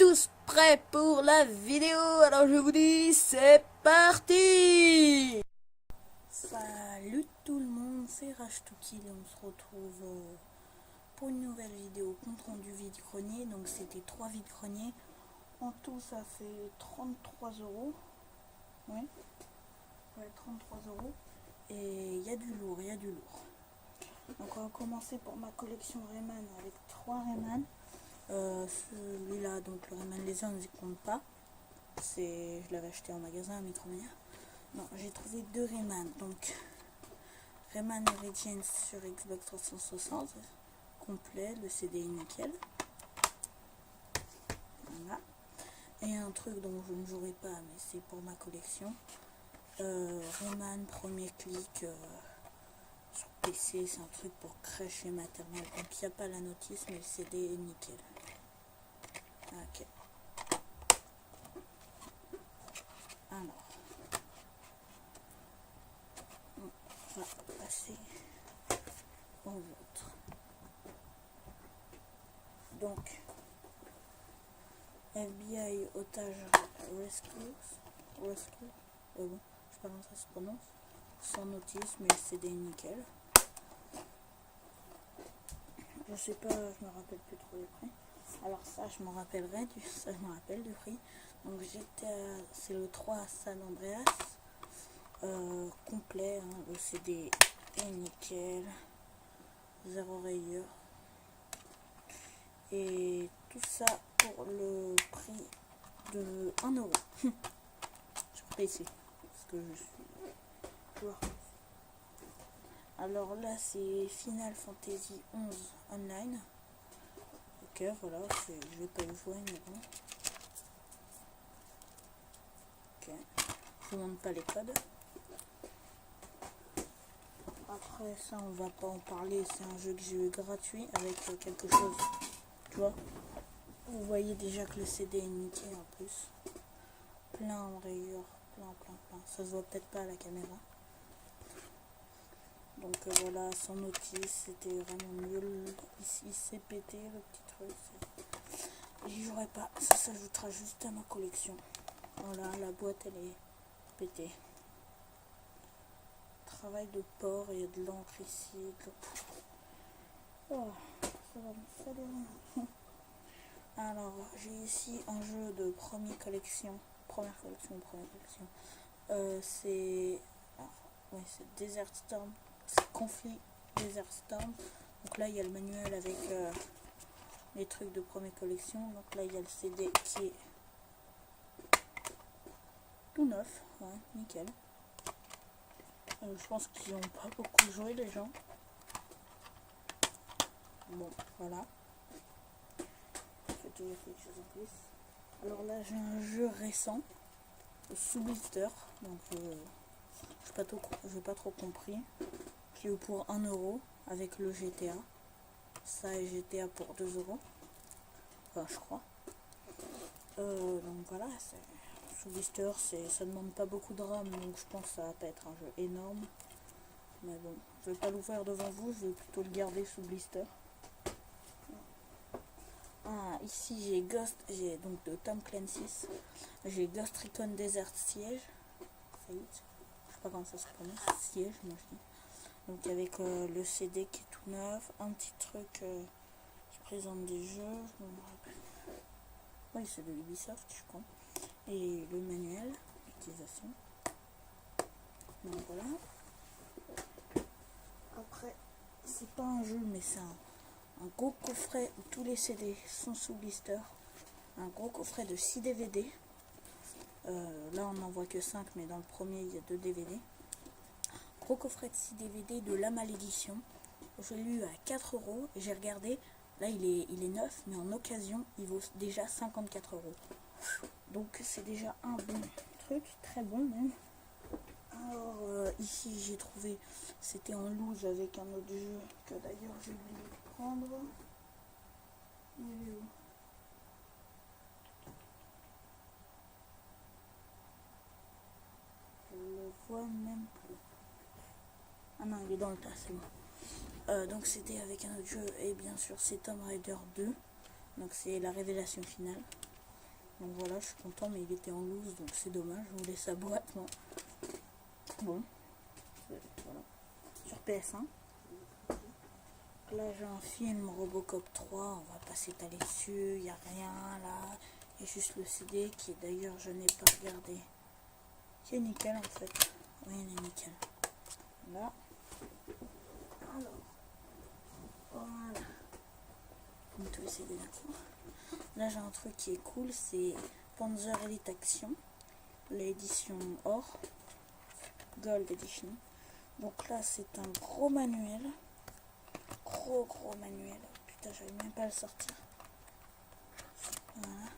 tous prêts pour la vidéo? Alors je vous dis, c'est parti! Salut tout le monde, c'est Rachtoukil et on se retrouve pour une nouvelle vidéo compte rendu vide-grenier. Donc c'était 3 vide-greniers. En tout ça fait 33 euros. Ouais, 33 euros. Et il y a du lourd, il y a du lourd. Donc on va commencer pour ma collection Rayman avec 3 Rayman. Celui-là, donc le Rayman Laser, ne compte pas. Je l'avais acheté en magasin à Micromania. Non, j'ai trouvé 2 Rayman. Donc Rayman Origins sur Xbox 360, complet, le CD est nickel. Voilà. Et un truc dont je ne jouerai pas, mais c'est pour ma collection. Rayman premier clic sur PC, c'est un truc pour crèche et maternelle. Donc il n'y a pas la notice, mais le CD est nickel. Ok. Alors, on va passer aux autres. Donc, FBI Otage Rescue, bon, je sais pas comment ça se prononce, sans notice, mais le CD est nickel. Je sais pas, je me rappelle plus trop les prix. Alors ça, je m'en rappellerai, ça je me rappelle du prix. Donc c'est le 3 San Andreas, complet, hein, le CD est nickel, 0 rayure. Et tout ça pour le prix de 1 euro sur PC, parce que je suis joueur. Alors là c'est Final Fantasy 11 Online. Ok, voilà, je vais pas le jouer mais bon. Ok, je vous montre pas les codes. Après ça on va pas en parler, c'est un jeu que j'ai eu gratuit avec quelque chose, tu vois. Vous voyez déjà que le CD est nickel en plus. Plein en rayures, plein. Ça se voit peut-être pas à la caméra. Donc voilà, sans notice, c'était vraiment nul. Ici, c'est pété le petit truc. J'y jouerai pas, ça s'ajoutera juste à ma collection. Voilà, la boîte elle est pétée. Travail de porc, il y a de l'encre ici. Oh, ça va me salir. Alors, j'ai ici un jeu de première collection. C'est Desert Storm, c'est Conflit Desert Storm. Donc là il y a le manuel avec les trucs de première collection. Donc là il y a le CD qui est tout neuf, ouais, nickel. Je pense qu'ils n'ont pas beaucoup joué les gens. Bon, voilà. Quelque chose en plus. Alors là j'ai un jeu récent sous blister, donc j'ai pas trop compris, qui est pour 1 euro avec le GTA. Ça et GTA pour 2 euros, enfin je crois. Donc voilà, sous blister, ça demande pas beaucoup de RAM, donc je pense que ça va pas être un jeu énorme. Mais bon, je vais pas l'ouvrir devant vous, je vais plutôt le garder sous blister. Ah, ici j'ai donc de Tom Clancy's, j'ai Ghost Recon Desert Siege. Ça y est, je sais pas comment ça se prononce, Siege, moi je dis. Donc avec le CD qui est tout neuf, un petit truc qui présente des jeux, je me rappelle. Oui, c'est de Ubisoft, je crois. Et le manuel d'utilisation. Donc voilà. Après, c'est pas un jeu, mais c'est un gros coffret où tous les CD sont sous blister. Un gros coffret de 6 DVD. Là, on n'en voit que 5, mais dans le premier, il y a 2 DVD. Gros coffret de 6 DVD de La Malédiction. Je l'ai eu à 4 euros et j'ai regardé. Là, il est neuf, mais en occasion, il vaut déjà 54 euros. Donc, c'est déjà un bon truc, très bon même. Alors, ici, j'ai trouvé, c'était en loose avec un autre jeu que d'ailleurs j'ai oublié de prendre. Il est où? Je le vois même plus. Ah non, il est dans le tas, c'est bon. Donc c'était avec un autre jeu, et bien sûr c'est Tomb Raider 2. Donc c'est la révélation finale. Donc voilà, je suis content, mais il était en loose, donc c'est dommage. Je voulais sa boîte, moi. Bon, voilà. Sur PS1. Là, j'ai un film Robocop 3, on va pas s'étaler dessus, il n'y a rien là. Il y a juste le CD qui, d'ailleurs, je n'ai pas regardé. Qui est nickel en fait. Oui, il est nickel. Là. Alors. Voilà. On met tous les CD d'un coup. Là, j'ai un truc qui est cool, c'est Panzer Elite Action, l'édition or, Gold Edition. Donc là, c'est un gros manuel. Gros manuel. Putain, j'arrive même pas à le sortir. Voilà.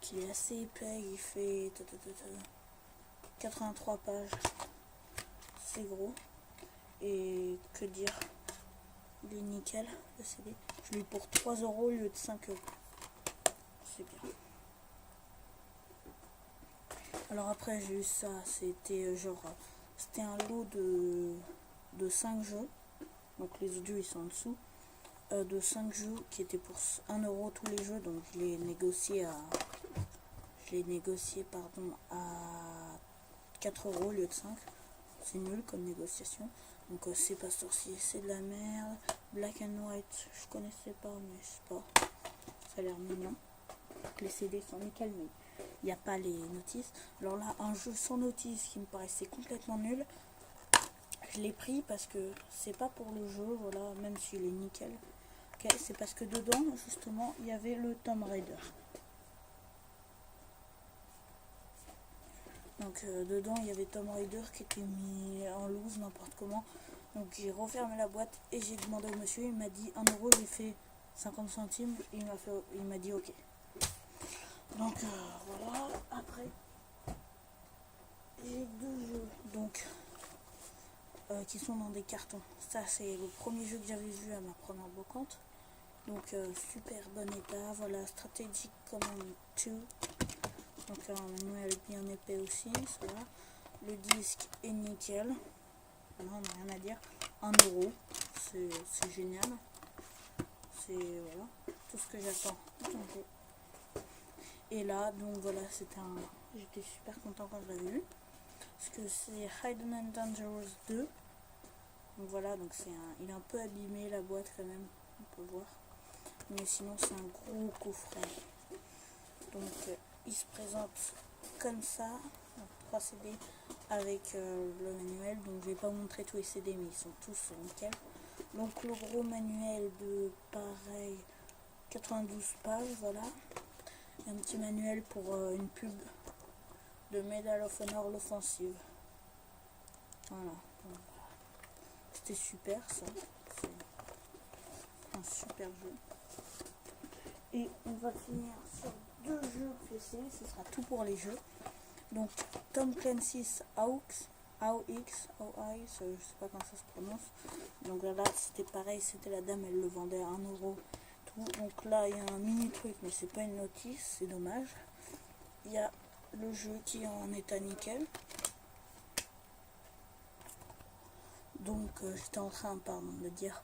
Qui est assez épais, il fait 83 pages. C'est gros. Et que dire, il est nickel le CD. Je l'ai eu pour 3 € au lieu de 5 €. C'est bien. Alors après j'ai eu ça, c'était genre, c'était un lot de 5 jeux. Donc les audios ils sont en dessous. De 5 jeux qui étaient pour 1 € tous les jeux. Donc je l'ai négocié pardon, à 4 € au lieu de 5. C'est nul comme négociation. Donc c'est pas sorcier, c'est de la merde. Black and White, je connaissais pas, mais je sais pas. Ça a l'air mignon. Les CD sont nickel, mais il n'y a pas les notices. Alors là, un jeu sans notice qui me paraissait complètement nul. Je l'ai pris parce que c'est pas pour le jeu, voilà, même s'il est nickel. Okay, c'est parce que dedans, justement, il y avait le Tomb Raider. Donc dedans, il y avait Tomb Raider qui était mis en loose, n'importe comment. Donc j'ai refermé la boîte et j'ai demandé au monsieur, il m'a dit 1 €, j'ai fait 50 centimes et il m'a dit ok. Donc voilà, après j'ai 2 jeux donc qui sont dans des cartons. Ça c'est le premier jeu que j'avais vu à ma première brocante. Donc super bon état, voilà, Strategic Command 2. Donc un manuel bien épais aussi, ça va. Le disque est nickel. Non, on n'a rien à dire. 1 €, c'est génial. C'est voilà, tout ce que j'attends. Et là, donc voilà, j'étais super content quand je l'avais vu. Parce que c'est Hidden and Dangerous 2. Donc voilà, donc il est un peu abîmé la boîte quand même, on peut voir. Mais sinon c'est un gros coffret. Donc il se présente comme ça, donc 3 CD avec le manuel. Donc je vais pas vous montrer tous les CD, mais ils sont tous nickel. Donc le gros manuel de pareil 92 pages, voilà. Et un petit manuel pour une pub de Medal of Honor l'offensive. Voilà. C'était super ça. C'est un super jeu. Et on va finir sur 2 jeux PC. Ce sera tout pour les jeux. Donc Tom Clancy's AUX, je sais pas comment ça se prononce. Donc là c'était pareil, c'était la dame, elle le vendait à 1 €. Donc là il y a un mini truc, mais c'est pas une notice, c'est dommage. Il y a le jeu qui est en état nickel. Donc j'étais en train de dire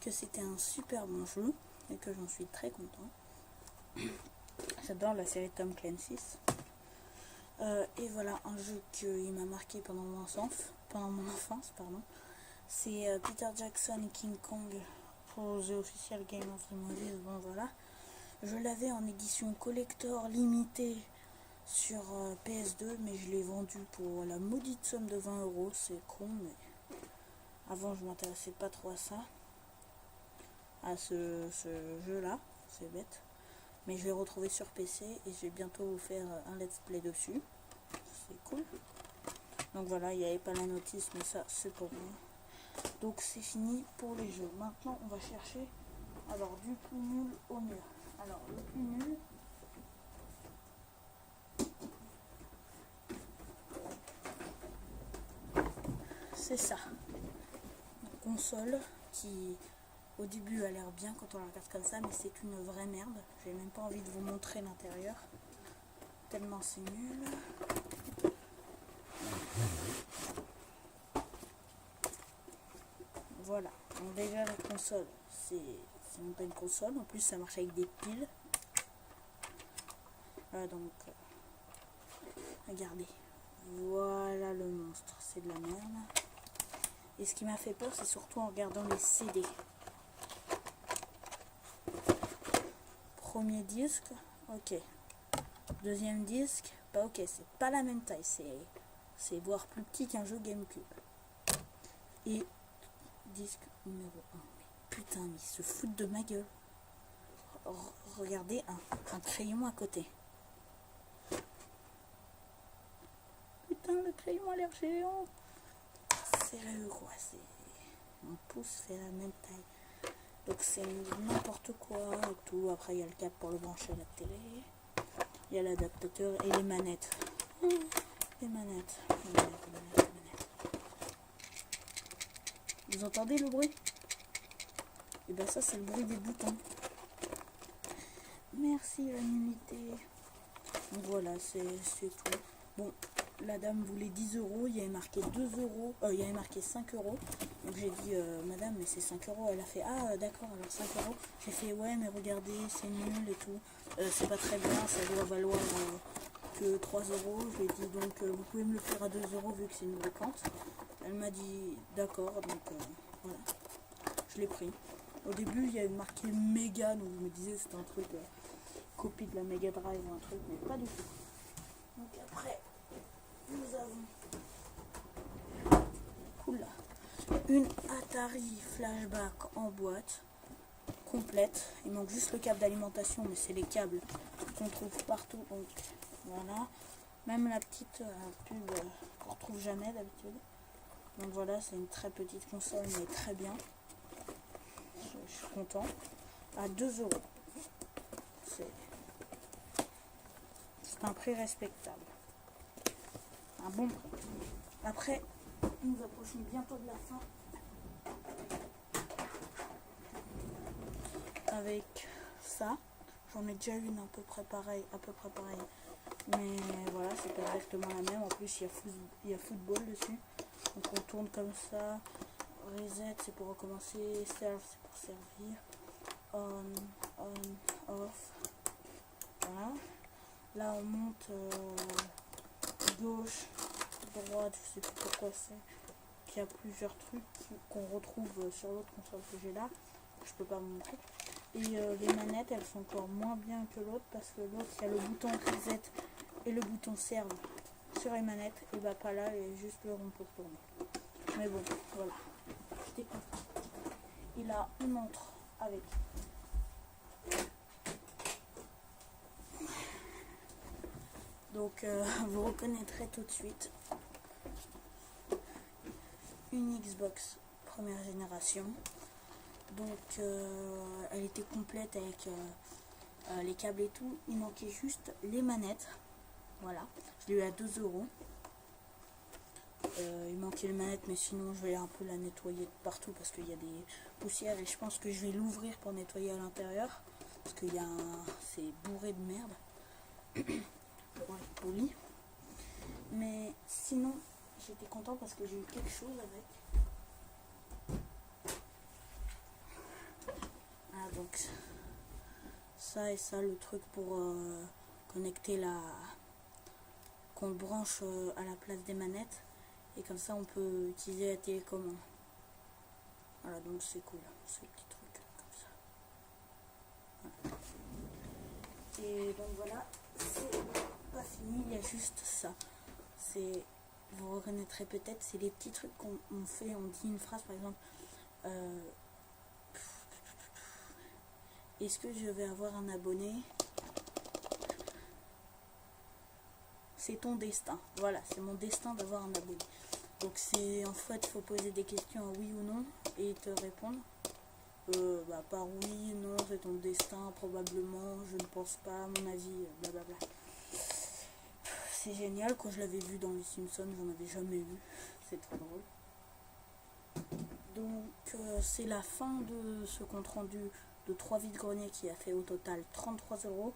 que c'était un super bon jeu et que j'en suis très content. J'adore la série Tom Clancy's. Et voilà un jeu qui m'a marqué pendant mon enfance, c'est Peter Jackson et King Kong pour The Official Game of the Movies. Bon voilà, je l'avais en édition collector limitée sur PS2, mais je l'ai vendu pour la maudite somme de 20 €. C'est con, mais avant je m'intéressais pas trop à ce jeu là, c'est bête. Mais je l'ai retrouvé sur PC et je vais bientôt vous faire un let's play dessus. C'est cool. Donc voilà, il n'y avait pas la notice, mais ça c'est pour moi. Donc c'est fini pour les jeux. Maintenant on va chercher alors du plus nul au mieux. Alors le plus nul, c'est ça. Une console qui au début a l'air bien quand on la regarde comme ça, mais c'est une vraie merde. J'ai même pas envie de vous montrer l'intérieur, tellement c'est nul. Voilà, donc déjà la console, c'est une bonne console, en plus ça marche avec des piles. Voilà donc, regardez. Voilà le monstre, c'est de la merde. Et ce qui m'a fait peur, c'est surtout en regardant les CD. Premier disque, ok. Deuxième disque, pas ok, c'est pas la même taille, c'est voire plus petit qu'un jeu GameCube. Et disque numéro 1. Mais putain, mais ils se foutent de ma gueule. Regardez un crayon à côté. Putain, le crayon a l'air géant. Sérieux quoi, c'est... Mon pouce fait la même taille. Donc c'est n'importe quoi et tout. Après il y a le câble pour le brancher à la télé. Il y a l'adaptateur et les manettes. Les manettes. Vous entendez le bruit? Et ben ça c'est le bruit des boutons. Merci l'unité. Donc voilà, c'est tout. Bon, la dame voulait 10 euros, il y avait marqué 2 euros, il y avait marqué 5 euros. Donc j'ai dit, madame, mais c'est 5 euros. Elle a fait, ah d'accord, alors 5 euros. J'ai fait, ouais, mais regardez, c'est nul et tout. C'est pas très bien, ça doit valoir que 3 euros. Je lui ai dit, donc vous pouvez me le faire à 2 euros vu que c'est une brocante. Elle m'a dit, d'accord, donc voilà. Je l'ai pris. Au début, il y avait marqué méga, donc je me disais c'était un truc, copie de la Mega Drive ou un truc, mais pas du tout. Donc après, nous avons oula, une Atari Flashback en boîte complète. Il manque juste le câble d'alimentation, mais c'est les câbles qu'on trouve partout. Donc voilà, même la petite pub qu'on retrouve jamais d'habitude. Donc voilà, c'est une très petite console, mais très bien. Je suis content. À 2 euros. C'est un prix respectable. Un bon prix. Après, nous approchons bientôt de la fin. Avec ça, j'en ai déjà une à peu près pareille. Mais voilà, c'est pas exactement la même. En plus, il y a football dessus. Donc on tourne comme ça. Reset, c'est pour recommencer. Serve, c'est pour servir. On, off. Voilà. Là, on monte gauche, droite, je sais plus pourquoi c'est. Qu'il y a plusieurs trucs qu'on retrouve sur l'autre console que j'ai là. Je peux pas vous montrer. Et les manettes, elles sont encore moins bien que l'autre parce que l'autre, il y a le bouton reset et le bouton serve sur les manettes. Et bah pas là, il y a juste le rond pour tourner. Mais bon, voilà. J'étais content. Et là, on montre avec donc vous reconnaîtrez tout de suite une Xbox première génération. Donc elle était complète avec les câbles et tout. Il manquait juste les manettes. Voilà, je l'ai eu à 2 euros. Il manquait les manettes, mais sinon je vais un peu la nettoyer de partout parce qu'il y a des poussières et je pense que je vais l'ouvrir pour nettoyer à l'intérieur parce qu'il y a c'est bourré de merde. Pour être poli. Mais sinon, j'étais content parce que j'ai eu quelque chose avec. Ah, donc ça et ça, le truc pour connecter la... qu'on branche à la place des manettes. Et comme ça, on peut utiliser la télécommande. Voilà, donc c'est cool. Ce petit truc comme ça. Voilà. Et donc voilà, c'est pas fini, il y a juste ça. C'est, vous reconnaîtrez peut-être, c'est les petits trucs qu'on fait, on dit une phrase par exemple. Est-ce que je vais avoir un abonné? C'est ton destin. Voilà, c'est mon destin d'avoir un abonné. Donc c'est en fait, il faut poser des questions à oui ou non et te répondre. Par oui, non, c'est ton destin, probablement, je ne pense pas, à mon avis, blablabla. C'est génial, quand je l'avais vu dans les Simpsons, j'en avais jamais vu, c'est trop drôle. Donc c'est la fin de ce compte rendu de 3 vides-greniers qui a fait au total 33 euros.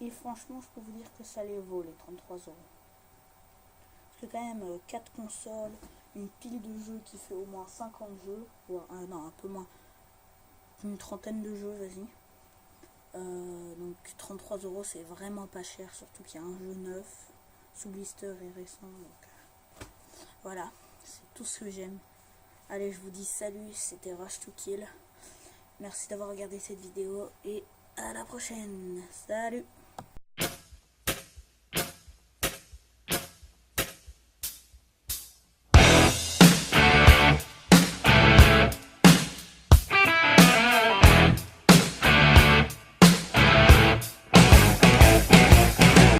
Et franchement, je peux vous dire que ça les vaut les 33 euros. Parce que quand même 4 consoles, une pile de jeux qui fait au moins 50 jeux, non un peu moins, une trentaine de jeux, vas-y. Donc 33 € c'est vraiment pas cher, surtout qu'il y a un jeu neuf, sous blister et récent. Donc voilà, c'est tout ce que j'aime. Allez, je vous dis salut, c'était Rush to Kill. Merci d'avoir regardé cette vidéo et à la prochaine. Salut!